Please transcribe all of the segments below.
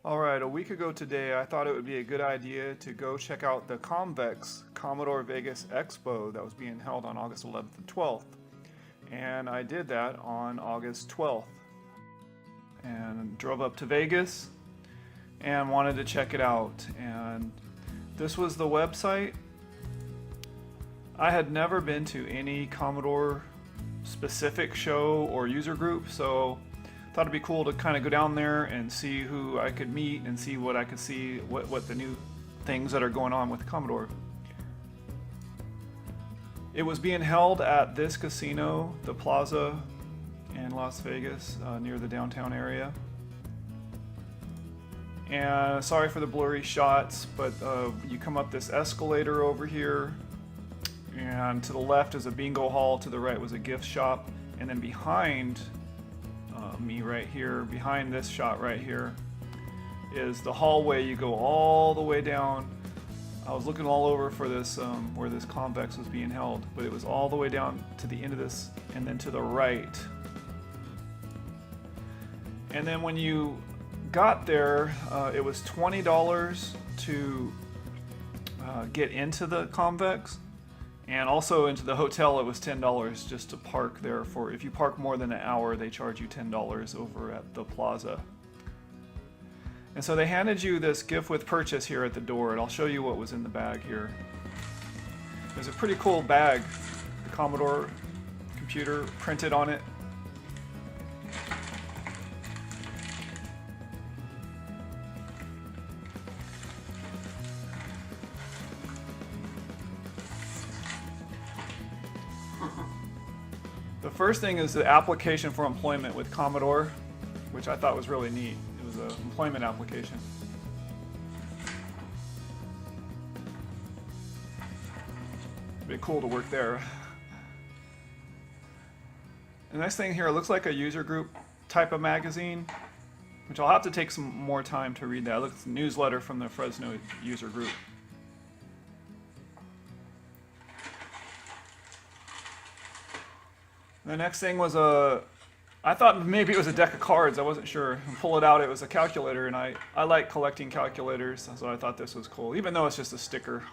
Alright, a week ago today I thought it would be a good idea to go check out the CommVEx Commodore Vegas Expo that was being held on August 11th and 12th. And I did that on August 12th. And drove up to Vegas and wanted to check it out. And this was the website. I had never been to any Commodore specific show or user group, so thought it'd be cool to kind of go down there and see who I could meet and see what I could see, what the new things that are going on with Commodore. It was being held at this casino, the Plaza in Las Vegas, near the downtown area. And sorry for the blurry shots, but you come up this escalator over here, and to the left is a bingo hall, to the right was a gift shop, and then behind me right here, behind this shot right here, is the hallway. You go all the way down. I was looking all over for this, where this CommVEx was being held, but it was all the way down to the end of this, and then to the right. And then when you got there, it was $20 to get into the CommVEx. And also into the hotel, it was $10 just to park there. For if you park more than an hour, they charge you $10 over at the Plaza. And so they handed you this gift with purchase here at the door, and I'll show you what was in the bag here. There's a pretty cool bag, the Commodore computer printed on it. The first thing is the application for employment with Commodore, which I thought was really neat. It was an employment application. It'd be cool to work there. The next thing here, it looks like a user group type of magazine, which I'll have to take some more time to read that. It looks a newsletter from the Fresno user group. The next thing was I thought maybe it was a deck of cards, I wasn't sure. Pull it out, it was a calculator, and I like collecting calculators, so I thought this was cool, even though it's just a sticker.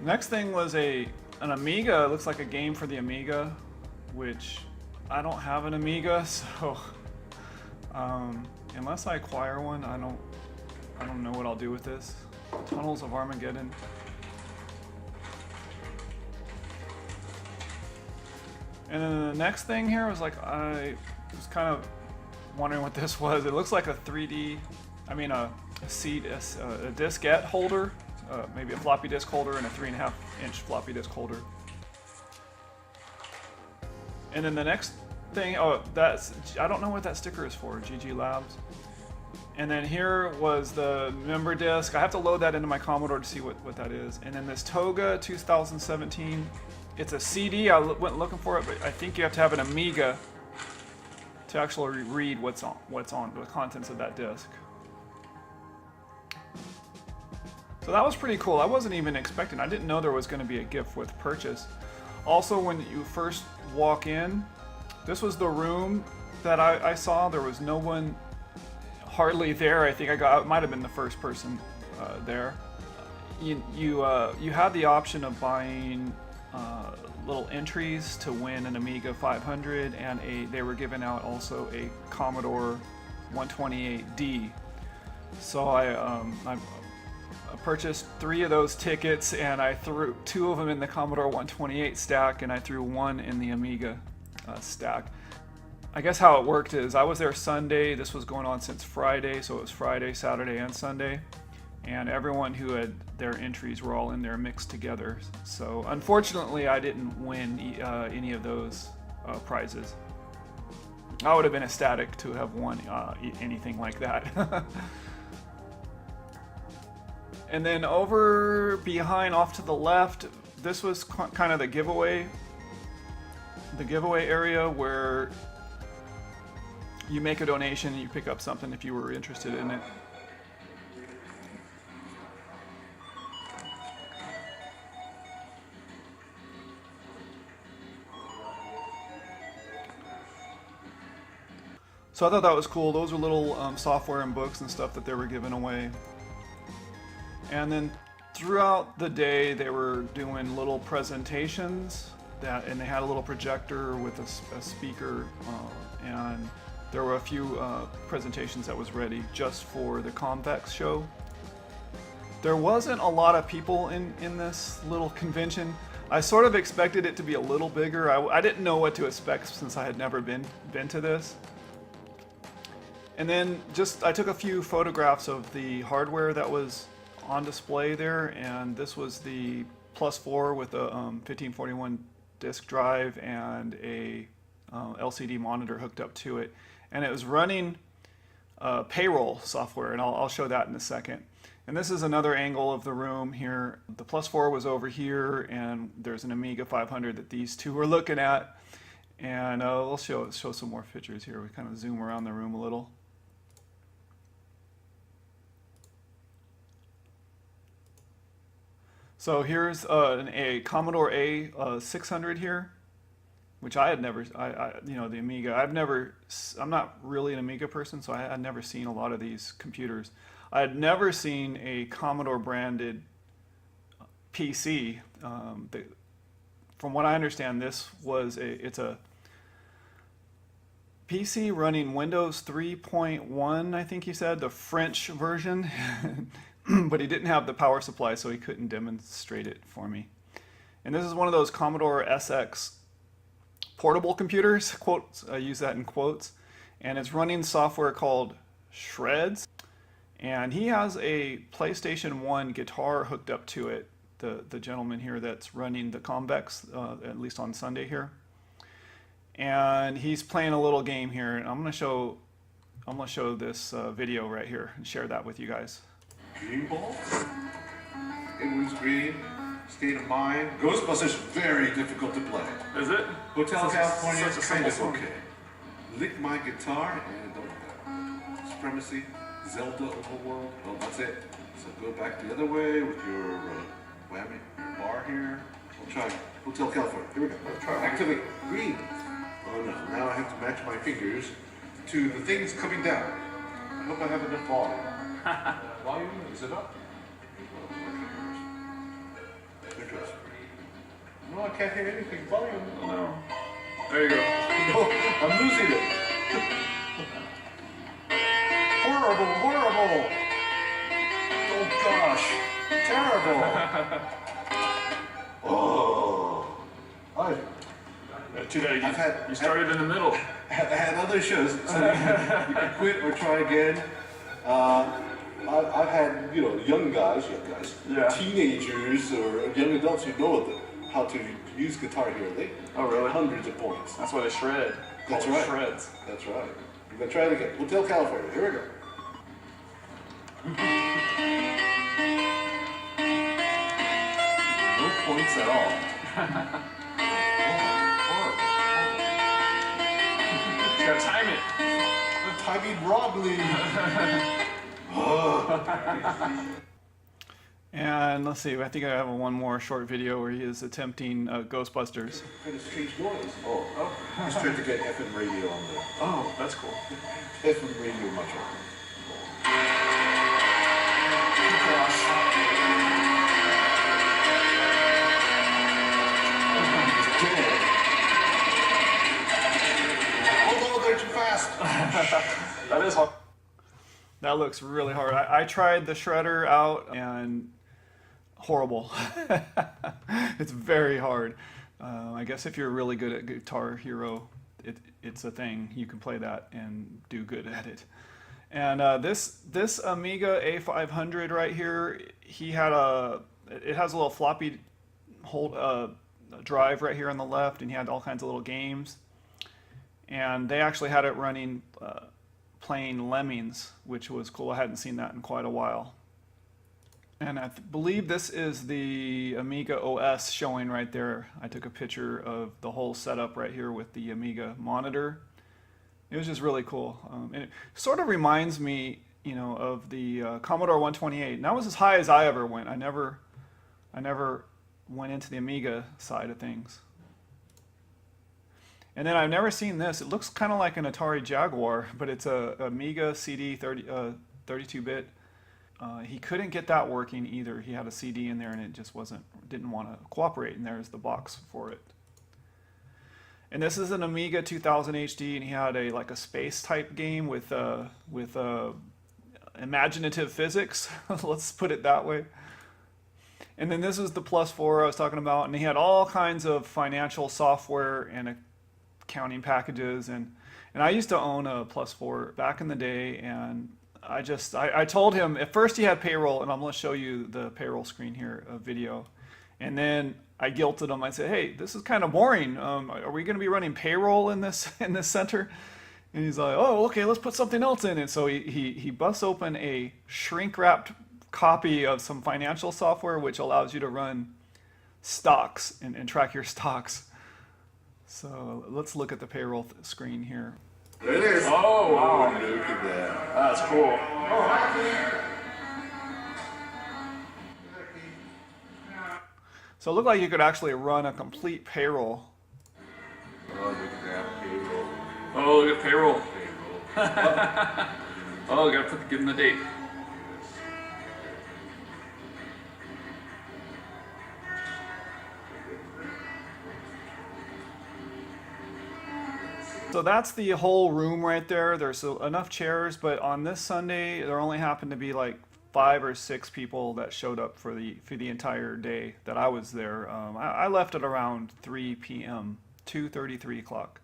Next thing was an Amiga. It looks like a game for the Amiga, which I don't have an Amiga, so unless I acquire one, I don't know what I'll do with this. Tunnels of Armageddon. And then the next thing here was like, I was kind of wondering what this was. It looks like a 3D, I mean a diskette holder, maybe a floppy disk holder and a 3.5-inch floppy disk holder. And then the next thing, I don't know what that sticker is for, GG Labs. And then here was the member disc. I have to load that into my Commodore to see what that is. And then this Toga 2017. It's a CD. I went looking for it, but I think you have to have an Amiga to actually read what's on the contents of that disc. So that was pretty cool. I wasn't even expecting. I didn't know there was going to be a gift with purchase. Also, when you first walk in, this was the room that I saw. There was no one hardly there. I think I might have been the first person there. You had the option of buying little entries to win an Amiga 500, and they were giving out also a Commodore 128D. So I purchased 3 of those tickets, and I threw 2 of them in the Commodore 128 stack, and I threw 1 in the Amiga stack. I guess how it worked is I was there Sunday. This was going on since Friday, so it was Friday, Saturday, and Sunday. And everyone who had their entries were all in there mixed together. So unfortunately, I didn't win any of those prizes. I would have been ecstatic to have won anything like that. And then over behind, off to the left, this was kind of the giveaway area where you make a donation and you pick up something if you were interested in it. So I thought that was cool. Those were little software and books and stuff that they were giving away. And then throughout the day, they were doing little presentations and they had a little projector with a speaker, and there were a few presentations that was ready just for the CommVEx show. There wasn't a lot of people in this little convention. I sort of expected it to be a little bigger. I didn't know what to expect since I had never been to this. And then I took a few photographs of the hardware that was on display there, and this was the Plus 4 with a 1541 disk drive and a LCD monitor hooked up to it, and it was running payroll software, and I'll show that in a second. And this is another angle of the room here. The Plus 4 was over here, and there's an Amiga 500 that these two were looking at, and we'll show some more pictures here. We kind of zoom around the room a little. So here's a Commodore A600 here, which I had never, you know, the Amiga. I'm not really an Amiga person, so I had never seen a lot of these computers. I had never seen a Commodore branded PC. From what I understand, it's a PC running Windows 3.1, I think he said, the French version. But he didn't have the power supply, so he couldn't demonstrate it for me. And this is one of those Commodore SX portable computers, quotes, I use that in quotes, and it's running software called Shreds. And he has a PlayStation 1 guitar hooked up to it, the gentleman here that's running the CommVEx, at least on Sunday here. And he's playing a little game here, and I'm gonna show this video right here and share that with you guys. Green ball? It was green. State of mind. Ghostbusters, very difficult to play. Is it? Hotel California is kind of okay. Lick my guitar and don't go. Supremacy, Zelda Overworld. Well, that's it. So go back the other way with your whammy, your bar here. We'll try Hotel California. Here we go. Let's try activate green. Oh no, now I have to match my fingers to the things coming down. I hope I have enough volume. Volume, is it up? No, I can't hear anything. Volume. Oh, no. There you go. No, I'm losing it. Horrible, horrible. Oh gosh, terrible. Oh, Too bad you started in the middle. I had other shows, so you can quit or try again. I've had, you know, young guys, yeah. Teenagers or young adults who know how to use Guitar Hero. They really? Hundreds of points. That's why they shred. That's right. Shreds. That's right. We're gonna try it again. Hotel California. Here we go. No points at all. You gotta time it. I'm timing wrongly. And let's see, I think I have one more short video where he is attempting Ghostbusters. Kind of strange noise. Oh. He's trying to get FM radio on the. Oh, that's cool. FM radio much on. Oh, they're too fast. That is hard. That looks really hard. I tried the shredder out and horrible. It's very hard. I guess if you're really good at Guitar Hero, it's a thing. You can play that and do good at it. And this Amiga A500 right here, it has a little floppy drive right here on the left, and he had all kinds of little games. And they actually had it running playing Lemmings, which was cool. I hadn't seen that in quite a while. And I believe this is the Amiga OS showing right there. I took a picture of the whole setup right here with the Amiga monitor. It was just really cool. And it sort of reminds me, you know, of the Commodore 128. And that was as high as I ever went. I never went into the Amiga side of things. And then I've never seen this. It looks kind of like an Atari Jaguar, but it's a Amiga CD 32-bit. He couldn't get that working either. He had a CD in there and it just didn't want to cooperate. And there's the box for it. And this is an Amiga 2000 HD, and he had like a space type game with imaginative physics. Let's put it that way. And then this is the Plus 4 I was talking about, and he had all kinds of financial software and accounting packages. And I used to own a Plus 4 back in the day, and I told him at first he had payroll, and I'm going to show you the payroll screen here, a video. And then I guilted him. I said, "Hey, this is kind of boring. Are we going to be running payroll in this center?" And he's like, "Oh, okay, let's put something else in it." So he busts open a shrink-wrapped copy of some financial software, which allows you to run stocks and track your stocks. So let's look at the payroll screen here. There it is. Oh, wow. Look at that. That's cool. So it looked like you could actually run a complete payroll. Oh, look at that payroll. Oh, look at payroll. Payroll. Oh, gotta give him the date. So that's the whole room right there. There's enough chairs, but on this Sunday there only happened to be like 5 or 6 people that showed up for the entire day that I was there. I left at around 3 p.m., 2:33 o'clock.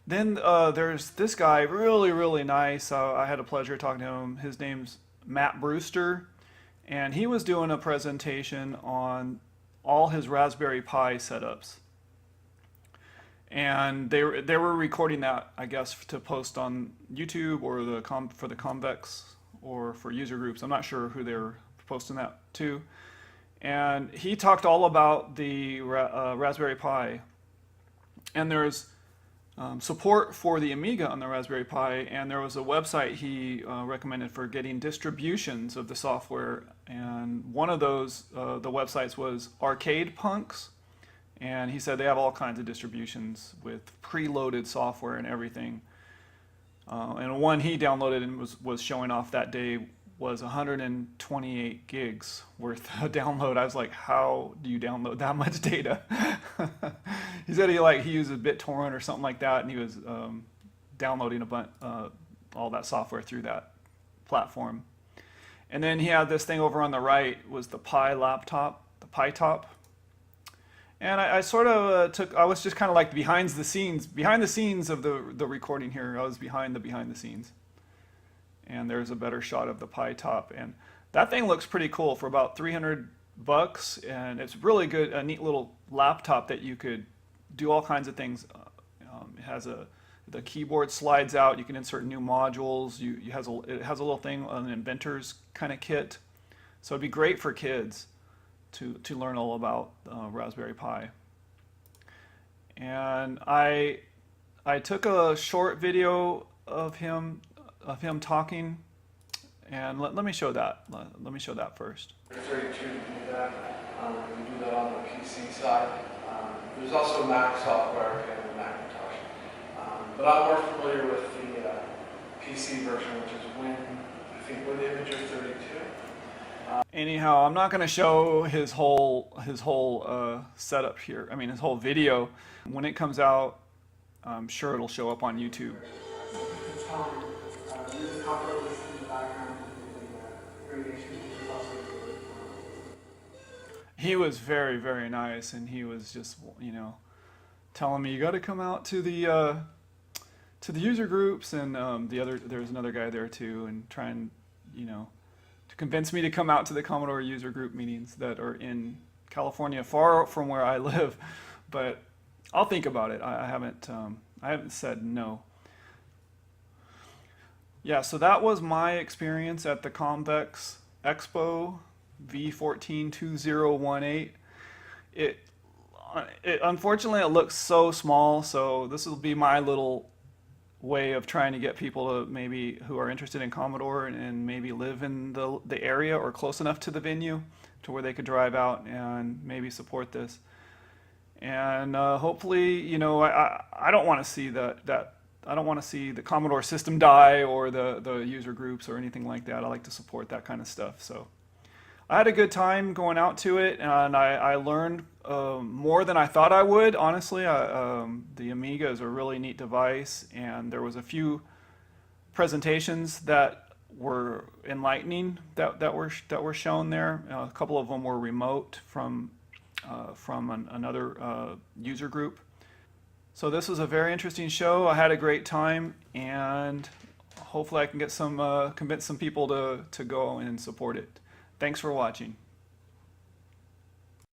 Then there's this guy, really, really nice. I had a pleasure talking to him. His name's Matt Brewster, and he was doing a presentation on all his Raspberry Pi setups. And they were recording that, I guess, to post on YouTube or for the CommVEx or for user groups. I'm not sure who they were posting that to. And he talked all about the Raspberry Pi. And there's support for the Amiga on the Raspberry Pi, and there was a website he recommended for getting distributions of the software. And one of those, the websites was Arcade Punks. And he said they have all kinds of distributions with preloaded software and everything. And one he downloaded and was showing off that day was 128 gigs worth of download. I was like, how do you download that much data? He said he uses BitTorrent or something like that, and he was downloading all that software through that platform. And then he had this thing over on the right was the Pi laptop, the Pi Top. And I sort of I was just kind of like behind the scenes of the recording here. I was behind the scenes. And there's a better shot of the Pi Top. And that thing looks pretty cool for about $300. And it's really good, a neat little laptop that you could do all kinds of things. It has the keyboard slides out. You can insert new modules. It has a little thing, an inventor's kind of kit. So it'd be great for kids to learn all about Raspberry Pi. And I took a short video of him talking, and let me show that. Let me show that first. 32 to do that. We do that on the PC side. There's also Mac software and Macintosh. But I'm more familiar with the PC version, which is WinImager 32. Anyhow, I'm not going to show his whole setup here. I mean, his whole video. When it comes out, I'm sure it'll show up on YouTube. He was very, very nice, and he was just, telling me, you got to come out to the user groups, and there's another guy there too, and try and, to convince me to come out to the Commodore user group meetings that are in California, far from where I live. But I'll think about it. I haven't said no. Yeah, so that was my experience at the CommVEx Expo V14 2018. It unfortunately it looks so small, so this will be my little way of trying to get people to maybe who are interested in Commodore and maybe live in the area or close enough to the venue to where they could drive out and maybe support this. And hopefully, you know, I don't want to see I don't want to see the Commodore system die or the user groups or anything like that. I like to support that kind of stuff. So I had a good time going out to it, and I learned more than I thought I would. Honestly, the Amiga is a really neat device, and there was a few presentations that were enlightening that were shown there. A couple of them were remote from another user group. So this was a very interesting show. I had a great time, and hopefully I can get convince some people to go and support it. Thanks for watching.